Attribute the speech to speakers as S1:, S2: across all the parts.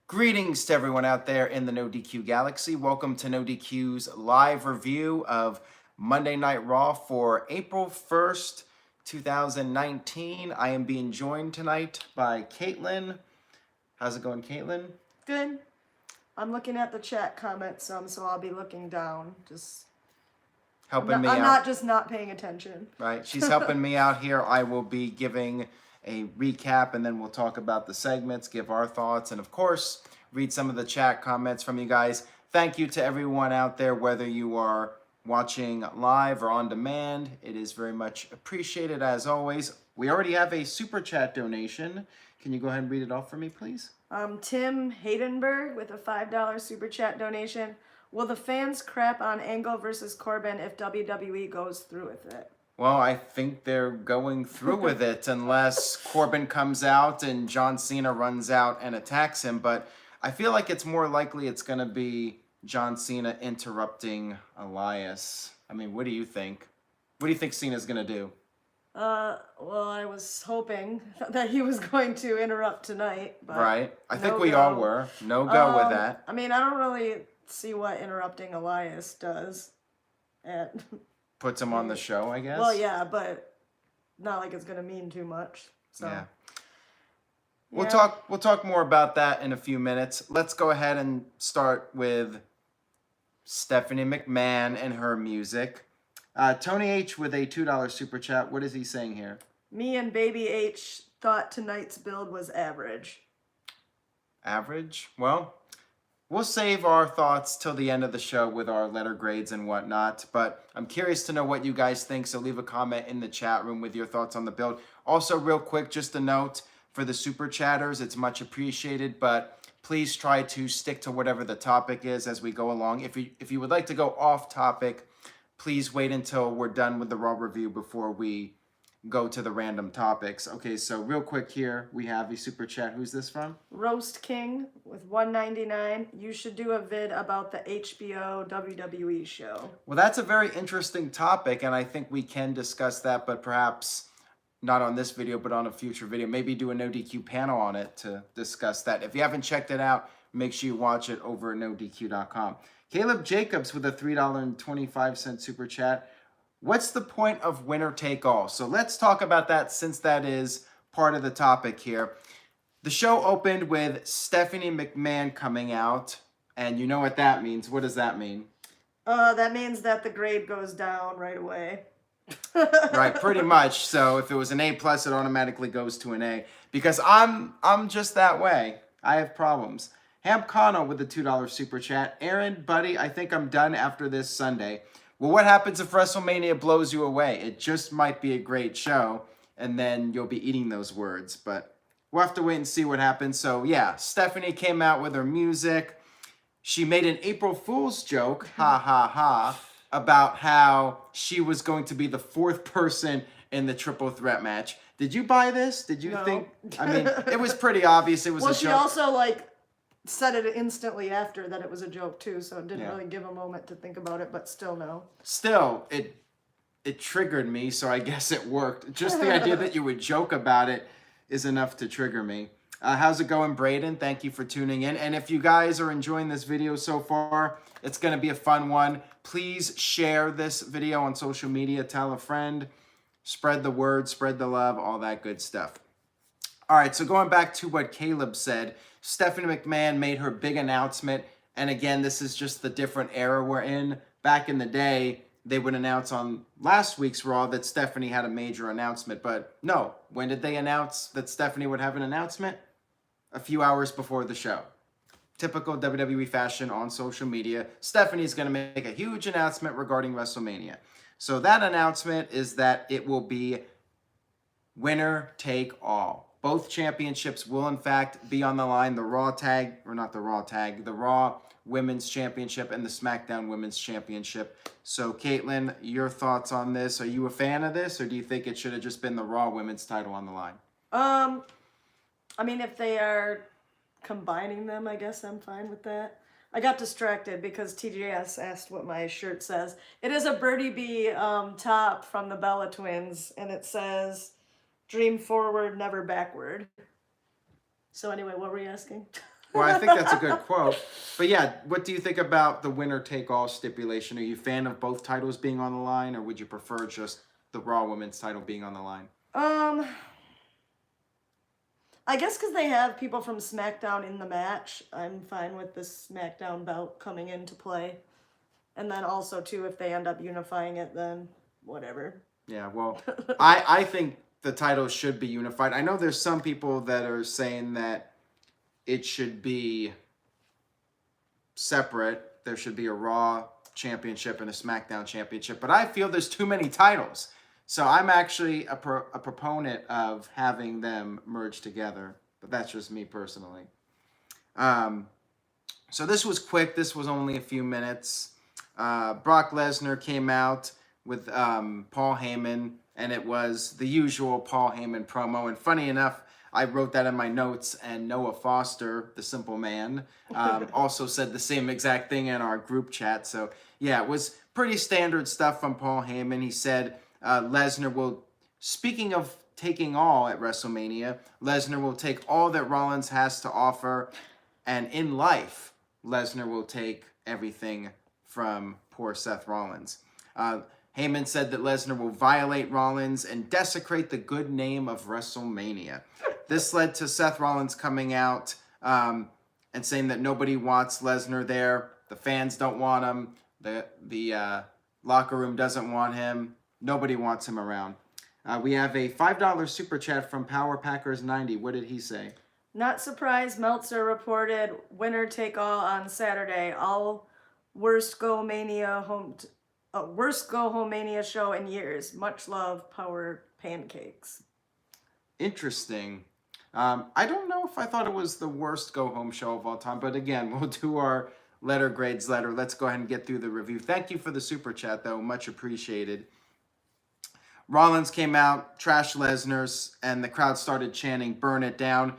S1: Greetings to everyone out there in the NoDQ galaxy. Welcome to NoDQ's live review of Monday Night Raw for April 1st, 2019. I am being joined tonight by Caitlin. How's it going, Caitlin?
S2: Good. I'm looking at the chat comments so I'll be looking down.
S1: Helping me out.
S2: I'm not just not paying attention.
S1: Right, she's helping me out here. I will be giving a recap, and then we'll talk about the segments, give our thoughts, and of course, read some of the chat comments from you guys. Thank you to everyone out there, whether you are watching live or on demand. It is very much appreciated as always. We already have a super chat donation. Can you go ahead and read it off for me, please?
S2: Tim Haydenberg with a $5 super chat donation. Will the fans crap on Angle versus Corbin if WWE goes through with it?
S1: Well, I think they're going through with it unless Corbin comes out and John Cena runs out and attacks him. But I feel like it's more likely it's going to be John Cena interrupting Elias. I mean, what do you think? What do you think Cena's going to do?
S2: Well, I was hoping that he was going to interrupt tonight. But
S1: right. I think we all were. No go with that.
S2: I mean, I don't really see what interrupting Elias does.
S1: Puts him on the show, I guess.
S2: Well, yeah, but not like it's gonna mean too much. So
S1: yeah. We'll talk more about that in a few minutes. Let's go ahead and start with Stephanie McMahon and her music. Tony H with a $2 super chat. What is he saying here?
S2: Me and Baby H thought tonight's build was average.
S1: Average? Well, we'll save our thoughts till the end of the show with our letter grades and whatnot, but I'm curious to know what you guys think, so leave a comment in the chat room with your thoughts on the build. Also, real quick, just a note for the super chatters, it's much appreciated, but please try to stick to whatever the topic is as we go along. If you would like to go off topic, please wait until we're done with the Raw review before we go to the random topics. Okay, so real quick here, we have a super chat. Who's this from?
S2: Roast King with $1.99. You should do a vid about the HBO WWE show.
S1: Well, that's a very interesting topic, and I think we can discuss that, but perhaps not on this video, but on a future video. Maybe do a NoDQ panel on it to discuss that. If you haven't checked it out, make sure you watch it over at NoDQ.com. Caleb Jacobs with a $3.25 super chat. What's the point of winner take all? So let's talk about that since that is part of the topic here. The show opened with Stephanie McMahon coming out, and you know what that means. What does that mean?
S2: That means that the grade goes down right away.
S1: Right, pretty much. So if it was an A+, it automatically goes to an A. Because I'm just that way. I have problems. Hamp Kano with the $2 super chat. Aaron, buddy, I think I'm done after this Sunday. Well, what happens if WrestleMania blows you away? It just might be a great show, and then you'll be eating those words. But we'll have to wait and see what happens. So, yeah, Stephanie came out with her music. She made an April Fool's joke, ha, ha, ha, about how she was going to be the fourth person in the triple threat match. Did you buy this? Did you think? I mean, it was pretty obvious it was a joke.
S2: Well, she also, said it instantly after that it was a joke too, so it didn't really give a moment to think about it, but still no.
S1: Still, it triggered me, so I guess it worked. Just the idea that you would joke about it is enough to trigger me. How's it going, Braden? Thank you for tuning in. And if you guys are enjoying this video so far, it's going to be a fun one. Please share this video on social media. Tell a friend. Spread the word. Spread the love. All that good stuff. All right, so going back to what Caleb said, Stephanie McMahon made her big announcement. And again, this is just the different era we're in. Back in the day, they would announce on last week's Raw that Stephanie had a major announcement. But no, when did they announce that Stephanie would have an announcement? A few hours before the show. Typical WWE fashion on social media. Stephanie's going to make a huge announcement regarding WrestleMania. So that announcement is that it will be winner take all. Both championships will, in fact, be on the line. The Raw tag, or not the Raw tag, the Raw Women's Championship and the SmackDown Women's Championship. So, Caitlin, your thoughts on this? Are you a fan of this, or do you think it should have just been the Raw Women's title on the line?
S2: I mean, if they are combining them, I guess I'm fine with that. I got distracted because TJS asked what my shirt says. It is a Birdie B top from the Bella Twins, and it says, "Dream forward, never backward." So anyway, what were you asking?
S1: Well, I think that's a good quote. But yeah, what do you think about the winner take all stipulation? Are you a fan of both titles being on the line, or would you prefer just the Raw Women's title being on the line?
S2: I guess because they have people from SmackDown in the match, I'm fine with the SmackDown belt coming into play. And then also, too, if they end up unifying it, then whatever.
S1: Yeah, well, I think the titles should be unified. I know there's some people that are saying that it should be separate. There should be a Raw championship and a SmackDown championship. But I feel there's too many titles. So I'm actually a proponent of having them merge together. But that's just me personally. So this was quick. This was only a few minutes. Brock Lesnar came out with Paul Heyman, and it was the usual Paul Heyman promo. And funny enough, I wrote that in my notes, and Noah Foster, the simple man, also said the same exact thing in our group chat. So yeah, it was pretty standard stuff from Paul Heyman. He said Lesnar will, speaking of taking all at WrestleMania, Lesnar will take all that Rollins has to offer, and in life, Lesnar will take everything from poor Seth Rollins. Heyman said that Lesnar will violate Rollins and desecrate the good name of WrestleMania. This led to Seth Rollins coming out and saying that nobody wants Lesnar there. The fans don't want him. The locker room doesn't want him. Nobody wants him around. We have a $5 super chat from Power Packers 90. What did he say?
S2: Not surprised, Meltzer reported winner take all on Saturday. All worst go home mania show in years. Much love, Power Pancakes.
S1: Interesting. I don't know if I thought it was the worst go home show of all time, but again, we'll do our letter grades later. Let's go ahead and get through the review. Thank you for the super chat, though. Much appreciated. Rollins came out, trashed Lesnar's, and the crowd started chanting, "Burn it down."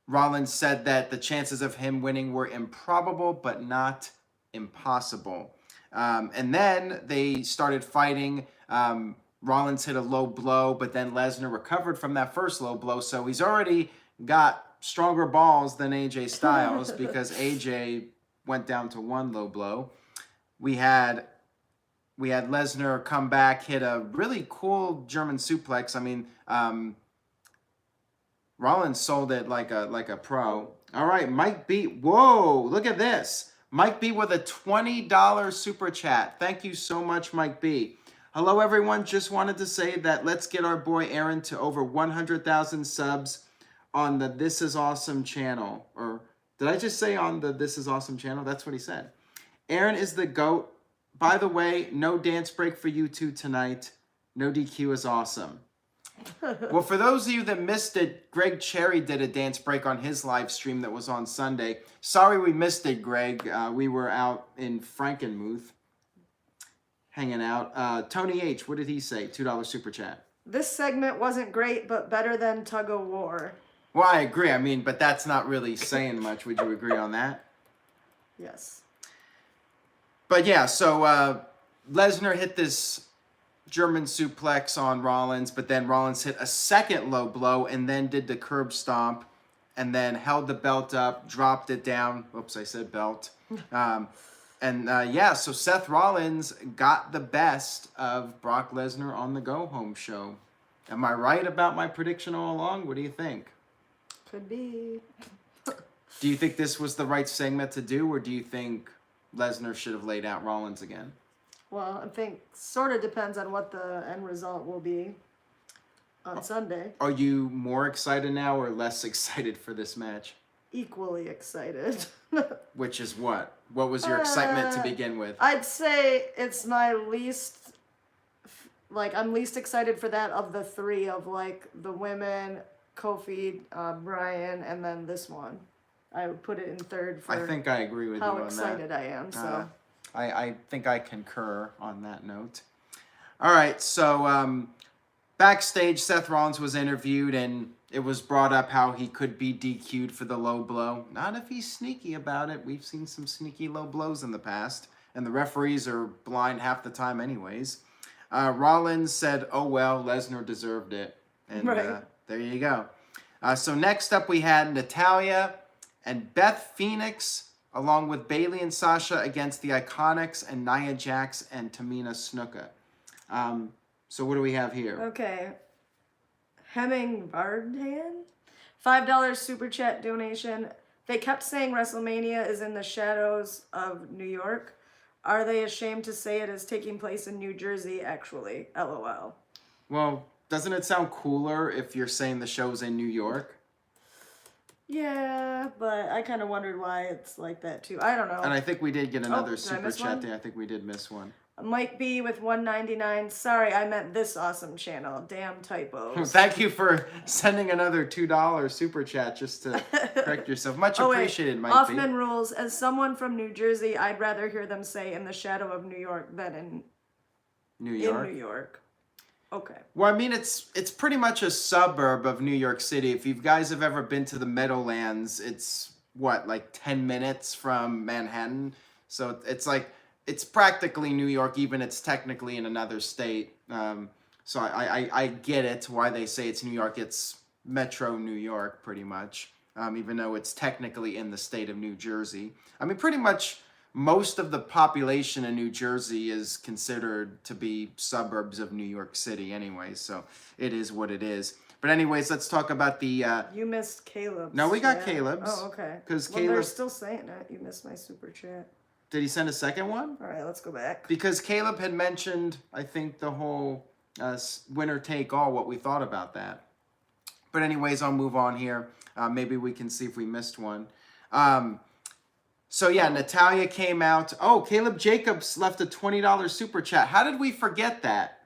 S1: Rollins said that the chances of him winning were improbable, but not impossible. And then they started fighting. Rollins hit a low blow, but then Lesnar recovered from that first low blow. So he's already got stronger balls than AJ Styles because AJ went down to one low blow. We had Lesnar come back, hit a really cool German suplex. I mean, Rollins sold it like a pro. All right, Mike B. Whoa, look at this. Mike B with a $20 super chat. Thank you so much, Mike B. Hello, everyone. Just wanted to say that let's get our boy Aaron to over 100,000 subs on the This Is Awesome channel. Or did I just say on the This Is Awesome channel? That's what he said. Aaron is the GOAT. By the way, no dance break for you two tonight. No DQ is awesome. Well, for those of you that missed it, Greg Cherry did a dance break on his live stream that was on Sunday. Sorry we missed it, Greg. We were out in Frankenmuth hanging out. Tony H., what did he say? $2 super chat.
S2: This segment wasn't great, but better than Tug of War.
S1: Well, I agree. I mean, but that's not really saying much. Would you agree on that?
S2: Yes.
S1: But yeah, so Lesnar hit this German suplex on Rollins, but then Rollins hit a second low blow and then did the curb stomp and then held the belt up, dropped it down. Oops, I said belt. So Seth Rollins got the best of Brock Lesnar on the go-home show. Am I right about my prediction all along? What do you think?
S2: Could be.
S1: Do you think this was the right segment to do, or do you think Lesnar should have laid out Rollins again?
S2: Well, I think sort of depends on what the end result will be on Sunday.
S1: Are you more excited now or less excited for this match?
S2: Equally excited.
S1: Which is what? What was your excitement to begin with?
S2: I'd say it's my least, I'm least excited for that of the three of, the women, Kofi, Bryan, and then this one. I would put it in third for
S1: I think I agree with you on that.
S2: How excited I am, so...
S1: I think I concur on that note. All right, so backstage, Seth Rollins was interviewed, and it was brought up how he could be DQ'd for the low blow. Not if he's sneaky about it. We've seen some sneaky low blows in the past, and the referees are blind half the time anyways. Rollins said, oh, well, Lesnar deserved it. And
S2: right.
S1: There you go. So next up, we had Natalia and Beth Phoenixs, along with Bayley and Sasha against the Iconics and Nia Jax and Tamina Snuka. So what do we have here?
S2: Okay. Hemming Vardan? $5 super chat donation. They kept saying WrestleMania is in the shadows of New York. Are they ashamed to say it is taking place in New Jersey, actually? LOL.
S1: Well, doesn't it sound cooler if you're saying the show's in New York?
S2: Yeah, but I kind of wondered why it's like that, too. I don't know.
S1: And I think we did get another
S2: did I
S1: super
S2: miss
S1: chat
S2: one?
S1: there. I think we did miss one.
S2: Mike B with $1.99. Sorry, I meant this awesome channel. Damn typos.
S1: Thank you for sending another $2 super chat just to correct yourself. Much appreciated, Mike B.
S2: Hoffman rules. As someone from New Jersey, I'd rather hear them say in the shadow of New York than in
S1: New York.
S2: In New York. Okay.
S1: Well, I mean, it's pretty much a suburb of New York City. If you guys have ever been to the Meadowlands, it's what, like 10 minutes from Manhattan. So it's like, it's practically New York, even it's technically in another state. So I get it, why they say it's New York. It's Metro New York, pretty much, even though it's technically in the state of New Jersey. I mean, pretty much most of the population in New Jersey is considered to be suburbs of New York City anyway, so it is what it is. But anyways, let's talk about the...
S2: You missed Caleb's.
S1: No, we got Caleb's.
S2: Oh, okay.
S1: Because
S2: Caleb... they're still saying it. You missed my super chat.
S1: Did he send a second one?
S2: All right, let's go back.
S1: Because Caleb had mentioned, I think, the whole winner take all, what we thought about that. But anyways, I'll move on here. Maybe we can see if we missed one. So yeah, Natalia came out. Oh, Caleb Jacobs left a $20 super chat. How did we forget that?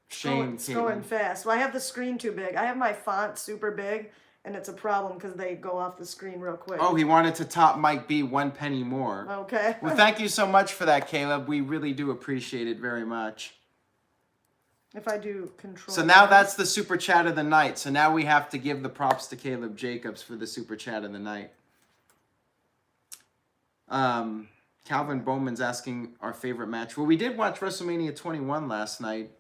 S1: Shame,
S2: it's going fast. Well, I have the screen too big. I have my font super big, and it's a problem because they go off the screen real quick.
S1: Oh, he wanted to top Mike B 1 penny more.
S2: Okay.
S1: Well, thank you so much for that, Caleb. We really do appreciate it very much.
S2: If I do control...
S1: So now that's the super chat of the night. So now we have to give the props to Caleb Jacobs for the super chat of the night. Calvin Bowman's asking our favorite match. Well, we did watch WrestleMania 21 last night.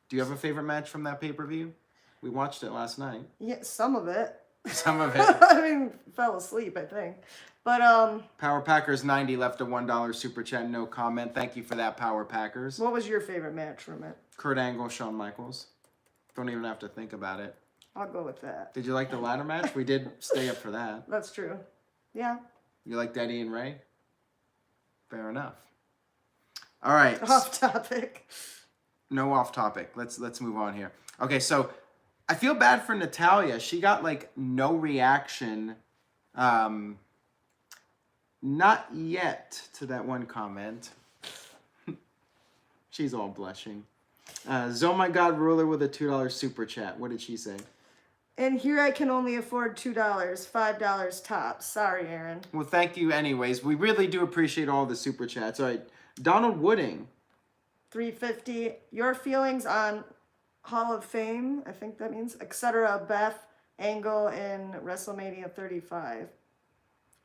S1: Do you have a favorite match from that pay-per-view? We watched it last night.
S2: Yeah, some of it.
S1: Some of it.
S2: I mean, fell asleep, I think. But,
S1: Power Packers 90 left a $1 super chat, no comment. Thank you for that, Power Packers.
S2: What was your favorite match from it?
S1: Kurt Angle, Shawn Michaels. Don't even have to think about it.
S2: I'll go with that.
S1: Did you like the ladder match? We did stay up for that.
S2: That's true. Yeah.
S1: You liked Eddie and Ray? Fair enough. All right.
S2: Off topic.
S1: No off topic. Let's move on here. Okay, so I feel bad for Natalia. She got like no reaction. Not yet to that one comment. She's all blushing. Oh my God, Ruler with a $2 super chat. What did she say?
S2: And here I can only afford $2, $5 tops. Sorry, Aaron.
S1: Well, thank you anyways. We really do appreciate all the super chats. All right, Donald Wooding.
S2: $3.50. Your feelings on Hall of Fame, I think that means, etc. Beth, Angle, in WrestleMania 35.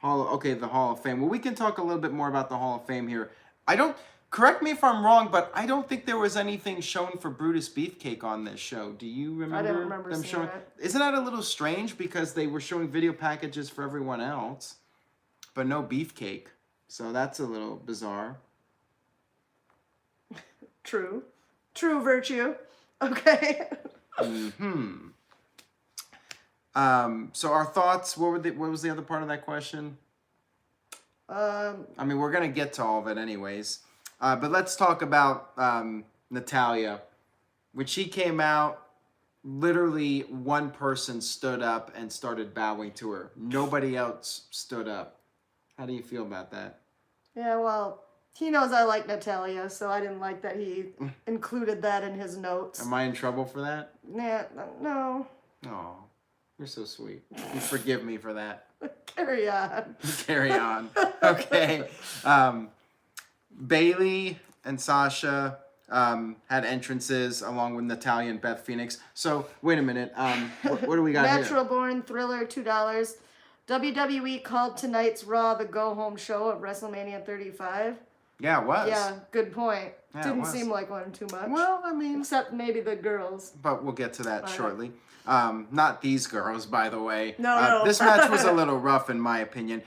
S1: Okay, the Hall of Fame. Well, we can talk a little bit more about the Hall of Fame here. Correct me if I'm wrong, but I don't think there was anything shown for Brutus Beefcake on this show. Do you remember?
S2: I didn't remember
S1: them
S2: seeing
S1: showing?
S2: it.
S1: Isn't that a little strange because they were showing video packages for everyone else, but no Beefcake? So that's a little bizarre.
S2: True. True virtue. Okay.
S1: So our thoughts. What was the other part of that question? I mean, we're gonna get to all of it anyways. But let's talk about Natalia. When she came out, literally one person stood up and started bowing to her. Nobody else stood up. How do you feel about that?
S2: Yeah, well, he knows I like Natalia, so I didn't like that he included that in his notes.
S1: Am I in trouble for that?
S2: Yeah, no.
S1: Oh, you're so sweet. You forgive me for that.
S2: Carry on.
S1: Carry on. Okay. Bayley and Sasha had entrances along with Natalia and Beth Phoenixs. So, wait a minute. What do we got here?
S2: Natural Born Thriller, $2. WWE called tonight's Raw the go-home show of WrestleMania 35.
S1: Yeah, it was.
S2: Yeah, good point.
S1: Yeah, it
S2: Didn't
S1: was.
S2: seem like one too much.
S1: Well, I mean,
S2: Except maybe the girls.
S1: but we'll get to that
S2: Right.
S1: shortly. Not these girls, by the way.
S2: No.
S1: This match was a little rough, in my opinion.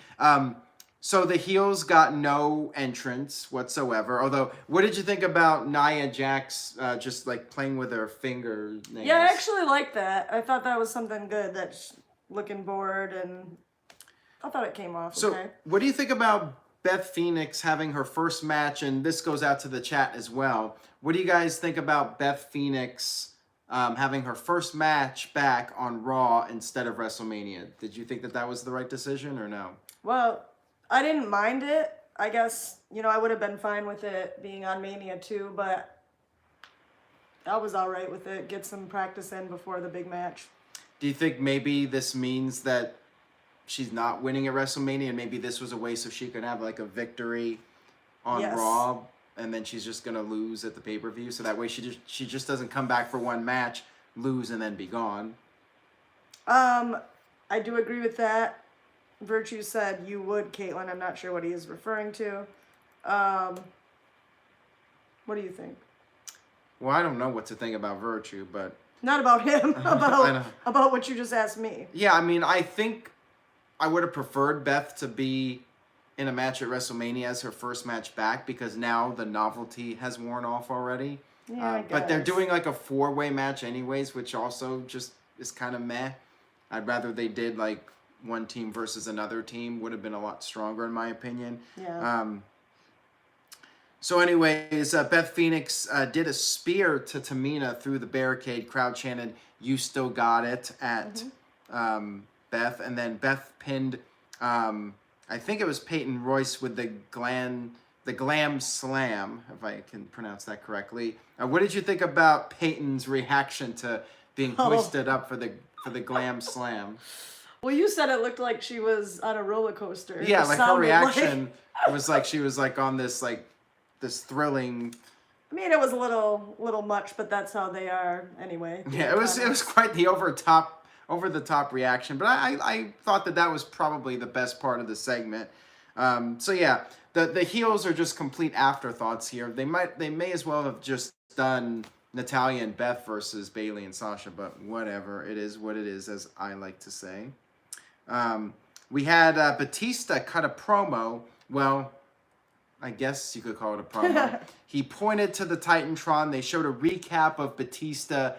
S1: So the heels got no entrance whatsoever. Although, what did you think about Nia Jax just like playing with her fingernails?
S2: Yeah, I actually liked that. I thought that was something good. That's looking bored, and I thought it came off
S1: So,
S2: okay.
S1: what do you think about Beth Phoenixs having her first match? And this goes out to the chat as well. What do you guys think about Beth Phoenixs having her first match back on Raw instead of WrestleMania? Did you think that that was the right decision or no?
S2: Well, I didn't mind it. I guess, I would have been fine with it being on Mania too, but I was all right with it. Get some practice in before the big match.
S1: Do you think maybe this means that she's not winning at WrestleMania and maybe this was a way so she could have like a victory on
S2: Yes.
S1: Raw and then she's just going to lose at the pay-per-view? So that way she just doesn't come back for one match, lose, and then be gone.
S2: I do agree with that. Virtue said you would, Caitlin. I'm not sure what he is referring to. What do you think?
S1: Well, I don't know what to think about Virtue, but...
S2: Not about him,
S1: I know.
S2: about what you just asked me.
S1: Yeah, I mean, I think I would have preferred Beth to be in a match at WrestleMania as her first match back because now the novelty has worn off already.
S2: Yeah, I
S1: but they're
S2: guess.
S1: doing like a 4-way match anyways, which also just is kind of meh. I'd rather they did like one team versus another team. Would have been a lot stronger in my opinion.
S2: Yeah.
S1: So anyways, Beth Phoenixs did a spear to Tamina through the barricade. Crowd chanted, "You still got it," at Beth. And then Beth pinned, I think it was Peyton Royce with the glam slam, if I can pronounce that correctly. What did you think about Peyton's reaction to being hoisted up for the glam slam?
S2: Well, you said it looked like she was on a roller coaster.
S1: Yeah,
S2: It
S1: like her
S2: sounded
S1: reaction was like she was like on this thrilling.
S2: I mean, it was a little much, but that's how they are anyway.
S1: Yeah, it was quite the over the top reaction, but I thought that was probably the best part of the segment. So yeah, the heels are just complete afterthoughts here. They may as well have just done Natalia and Beth versus Bayley and Sasha, but whatever, it is what it is, as I like to say. We had Batista cut a promo. Well, I guess you could call it a promo. He pointed to the Titantron. They showed a recap of Batista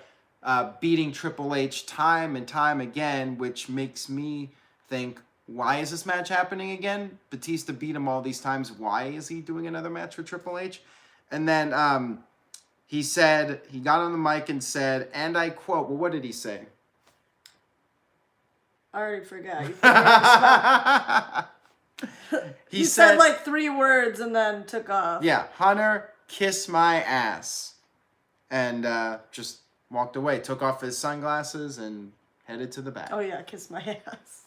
S1: beating Triple H time and time again, which makes me think, why is this match happening again? Batista beat him all these times. Why is he doing another match with Triple H? And then he got on the mic and said, and I quote, well, what did he say?
S2: I already forgot. You put me on the spot. He said like 3 words and then took off.
S1: Yeah, Hunter, kiss my ass. And just walked away, took off his sunglasses and headed to the back.
S2: Oh yeah, kiss my ass.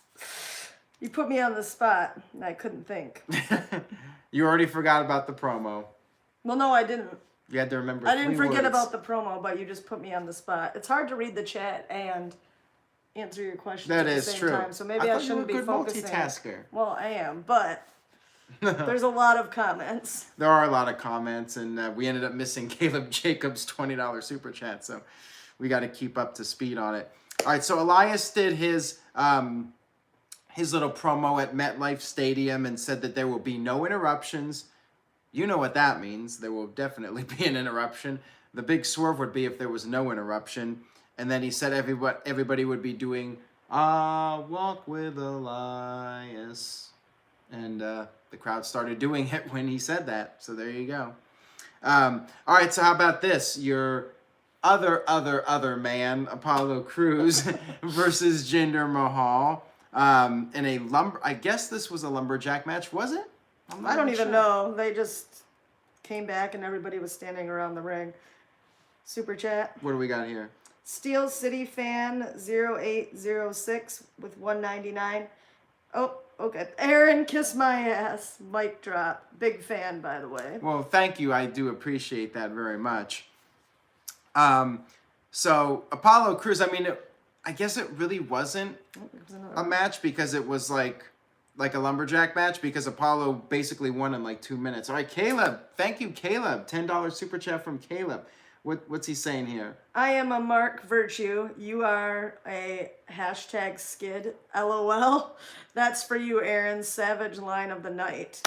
S2: You put me on the spot and I couldn't think.
S1: You already forgot about the promo.
S2: Well, no, I didn't.
S1: You had to remember.
S2: I didn't
S1: 3
S2: forget
S1: words.
S2: about the promo, but you just put me on the spot. It's hard to read the chat and answer your questions
S1: That
S2: at
S1: is
S2: the same
S1: true.
S2: time. So maybe I
S1: thought you
S2: shouldn't
S1: were a
S2: be
S1: good
S2: focusing.
S1: multitasker.
S2: Well, I am, but there's a lot of comments.
S1: There are a lot of comments, and we ended up missing Caleb Jacobs' $20 super chat, so we got to keep up to speed on it. All right, so Elias did his little promo at MetLife Stadium and said that there will be no interruptions. You know what that means. There will definitely be an interruption. The big swerve would be if there was no interruption. And then he said everybody would be doing Walk with Elias. And the crowd started doing it when he said that. So there you go. All right, so how about this? Your other man, Apollo Crews versus Jinder Mahal in a I guess this was a lumberjack match, was it?
S2: I don't even know. They just came back and everybody was standing around the ring. Super chat.
S1: What do we got here?
S2: Steel City Fan 0806 with 199. Oh, okay. Aaron, kiss my ass. Mic drop. Big fan, by the way.
S1: Well, thank you. I do appreciate that very much. So Apollo Crews, I mean, I guess it really wasn't a match because it was like like a lumberjack match because Apollo basically won in like 2 minutes. All right, Caleb. Thank you, Caleb. $10 super chat from Caleb. What's he saying here?
S2: I am a Mark Virtue. You are a hashtag skid. LOL. That's for you, Aaron. Savage line of the night.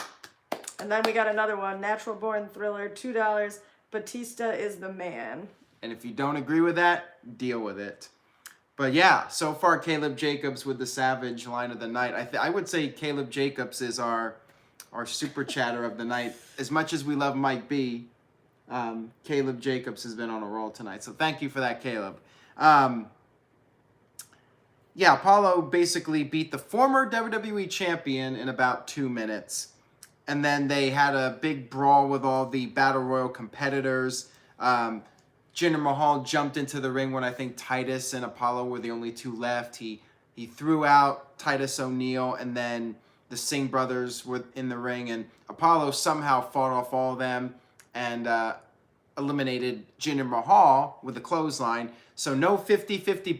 S2: And then we got another one. Natural Born Thriller. $2. Batista is the man.
S1: And if you don't agree with that, deal with it. But yeah, so far Caleb Jacobs with the Savage line of the night. I would say Caleb Jacobs is our super chatter of the night. As much as we love Mike B, Caleb Jacobs has been on a roll tonight. So thank you for that, Caleb. Yeah, Apollo basically beat the former WWE champion in about 2 minutes. And then they had a big brawl with all the Battle Royal competitors. Jinder Mahal jumped into the ring when I think Titus and Apollo were the only two left. He threw out Titus O'Neil, and then the Singh brothers were in the ring, and Apollo somehow fought off all of them and eliminated Jinder Mahal with a clothesline. So no 50-50 booking